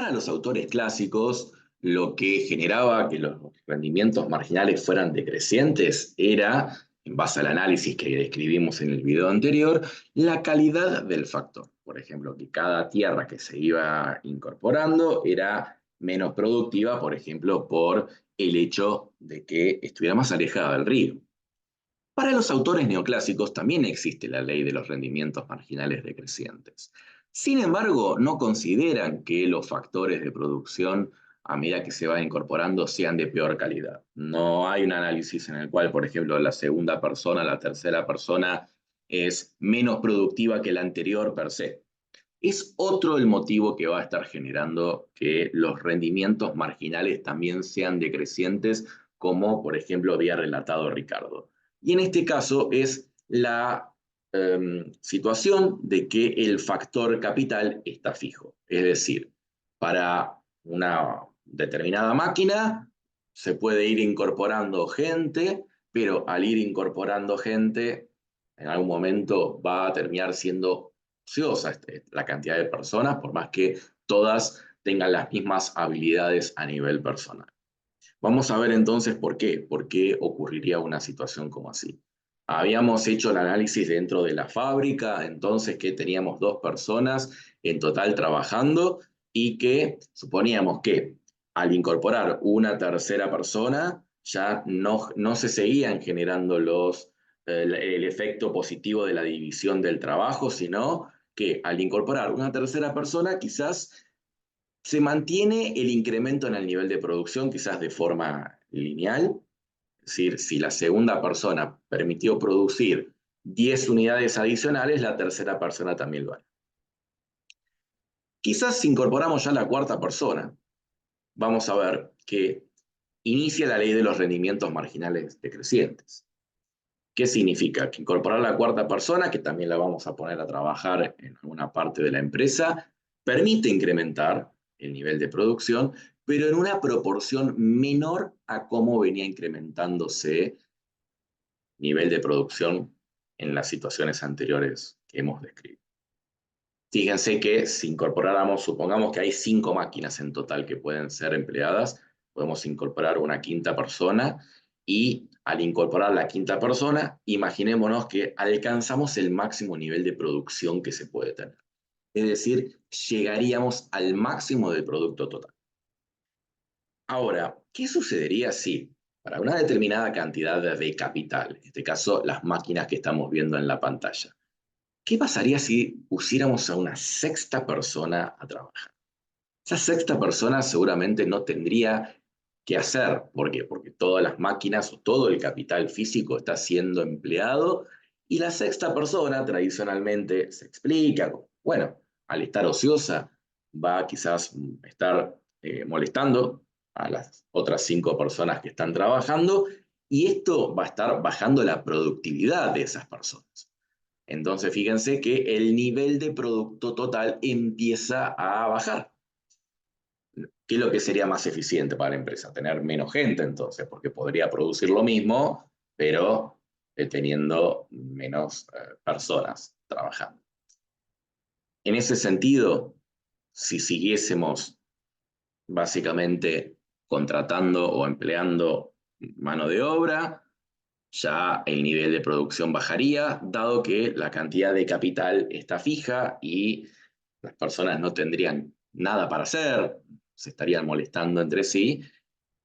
Para los autores clásicos, lo que generaba que los rendimientos marginales fueran decrecientes era, en base al análisis que describimos en el video anterior, la calidad del factor. Por ejemplo, que cada tierra que se iba incorporando era menos productiva, por ejemplo, por el hecho de que estuviera más alejada del río. Para los autores neoclásicos también existe la ley de los rendimientos marginales decrecientes. Sin embargo, no consideran que los factores de producción a medida que se van incorporando sean de peor calidad. No hay un análisis en el cual, por ejemplo, la segunda persona, la tercera persona es menos productiva que la anterior per se. Es otro el motivo que va a estar generando que los rendimientos marginales también sean decrecientes, como por ejemplo había relatado Ricardo. Y en este caso es la situación de que el factor capital está fijo. Es decir, para una determinada máquina se puede ir incorporando gente, pero al ir incorporando gente, en algún momento va a terminar siendo ociosa la cantidad de personas, por más que todas tengan las mismas habilidades a nivel personal. Vamos a ver entonces por qué ocurriría una situación como así. Habíamos hecho el análisis dentro de la fábrica, entonces que teníamos 2 personas en total trabajando y que suponíamos que al incorporar una tercera persona ya no se seguían generando el efecto positivo de la división del trabajo, sino que al incorporar una tercera persona quizás se mantiene el incremento en el nivel de producción, quizás de forma lineal. Es decir, si la segunda persona permitió producir 10 unidades adicionales, la tercera persona también lo hará. Quizás si incorporamos ya la cuarta persona, vamos a ver que inicia la ley de los rendimientos marginales decrecientes. ¿Qué significa? Que incorporar la cuarta persona, que también la vamos a poner a trabajar en alguna parte de la empresa, permite incrementar el nivel de producción, pero en una proporción menor a cómo venía incrementándose nivel de producción en las situaciones anteriores que hemos descrito. Fíjense que si incorporáramos, supongamos que hay 5 máquinas en total que pueden ser empleadas, podemos incorporar una quinta persona y al incorporar la quinta persona, imaginémonos que alcanzamos el máximo nivel de producción que se puede tener. Es decir, llegaríamos al máximo del producto total. Ahora, ¿qué sucedería si para una determinada cantidad de capital, en este caso las máquinas que estamos viendo en la pantalla, qué pasaría si pusiéramos a una sexta persona a trabajar? Esa sexta persona seguramente no tendría que hacer. ¿Por qué? Porque todas las máquinas o todo el capital físico está siendo empleado y la sexta persona tradicionalmente se explica, bueno, al estar ociosa va a quizás estar molestando a las otras 5 personas que están trabajando y esto va a estar bajando la productividad de esas personas. Entonces fíjense que el nivel de producto total empieza a bajar. ¿Qué es lo que sería más eficiente para la empresa? Tener menos gente entonces, porque podría producir lo mismo, pero teniendo menos personas trabajando. En ese sentido, si siguiésemos básicamente contratando o empleando mano de obra, ya el nivel de producción bajaría, dado que la cantidad de capital está fija y las personas no tendrían nada para hacer, se estarían molestando entre sí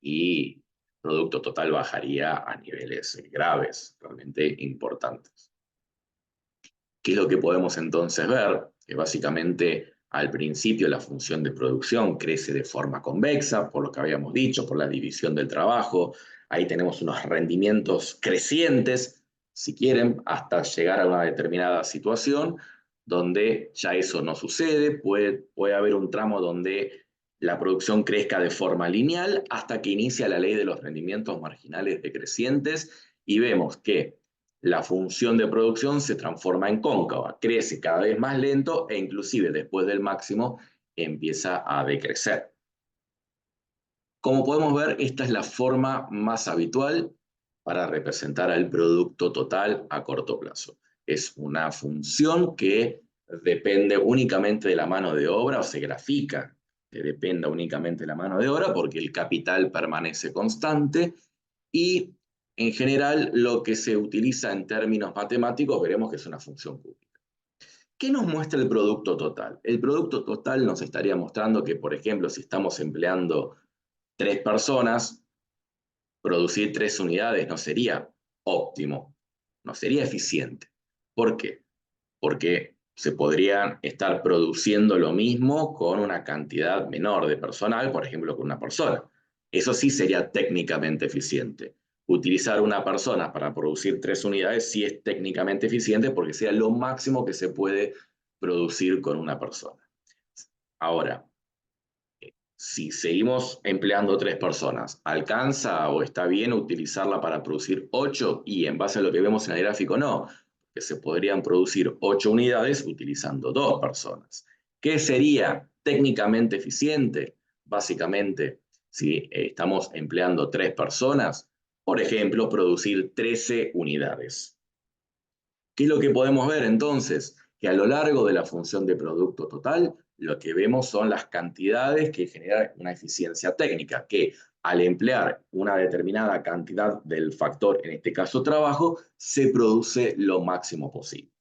y el producto total bajaría a niveles graves, realmente importantes. ¿Qué es lo que podemos entonces ver? Que básicamente al principio la función de producción crece de forma convexa, por lo que habíamos dicho, por la división del trabajo. Ahí tenemos unos rendimientos crecientes, si quieren, hasta llegar a una determinada situación donde ya eso no sucede. Puede haber un tramo donde la producción crezca de forma lineal hasta que inicia la ley de los rendimientos marginales decrecientes y vemos que la función de producción se transforma en cóncava, crece cada vez más lento e inclusive después del máximo empieza a decrecer. Como podemos ver, esta es la forma más habitual para representar al producto total a corto plazo. Es una función que depende únicamente de la mano de obra o se grafica que dependa únicamente de la mano de obra, porque el capital permanece constante, y en general lo que se utiliza en términos matemáticos veremos que es una función cúbica. ¿Qué nos muestra el producto total? El producto total nos estaría mostrando que, por ejemplo, si estamos empleando 3 personas, producir 3 unidades no sería óptimo, no sería eficiente. ¿Por qué? Porque se podrían estar produciendo lo mismo con una cantidad menor de personal, por ejemplo, con una persona. Eso sí sería técnicamente eficiente. Utilizar una persona para producir 3 unidades sí es técnicamente eficiente porque sería lo máximo que se puede producir con una persona. Ahora, si seguimos empleando 3 personas, ¿alcanza o está bien utilizarla para producir 8? Y en base a lo que vemos en el gráfico, no, que se podrían producir 8 unidades utilizando 2 personas. ¿Qué sería técnicamente eficiente? Básicamente, si estamos empleando 3 personas, por ejemplo, producir 13 unidades. ¿Qué es lo que podemos ver entonces? Que a lo largo de la función de producto total, lo que vemos son las cantidades que generan una eficiencia técnica, que al emplear una determinada cantidad del factor, en este caso trabajo, se produce lo máximo posible.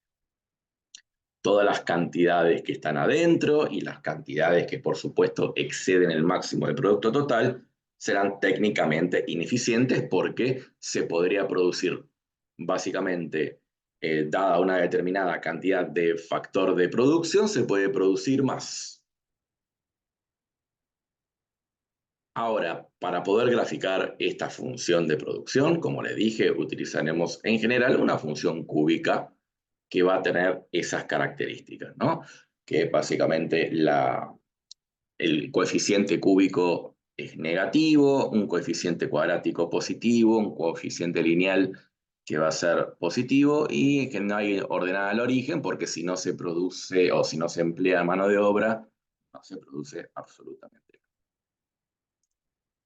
Todas las cantidades que están adentro y las cantidades que por supuesto exceden el máximo del producto total serán técnicamente ineficientes porque se podría producir básicamente, dada una determinada cantidad de factor de producción, se puede producir más. Ahora, para poder graficar esta función de producción, como les dije, utilizaremos en general una función cúbica que va a tener esas características, ¿no? Que básicamente el coeficiente cúbico es negativo, un coeficiente cuadrático positivo, un coeficiente lineal que va a ser positivo y que no hay ordenada al origen porque si no se produce o si no se emplea mano de obra, no se produce absolutamente nada.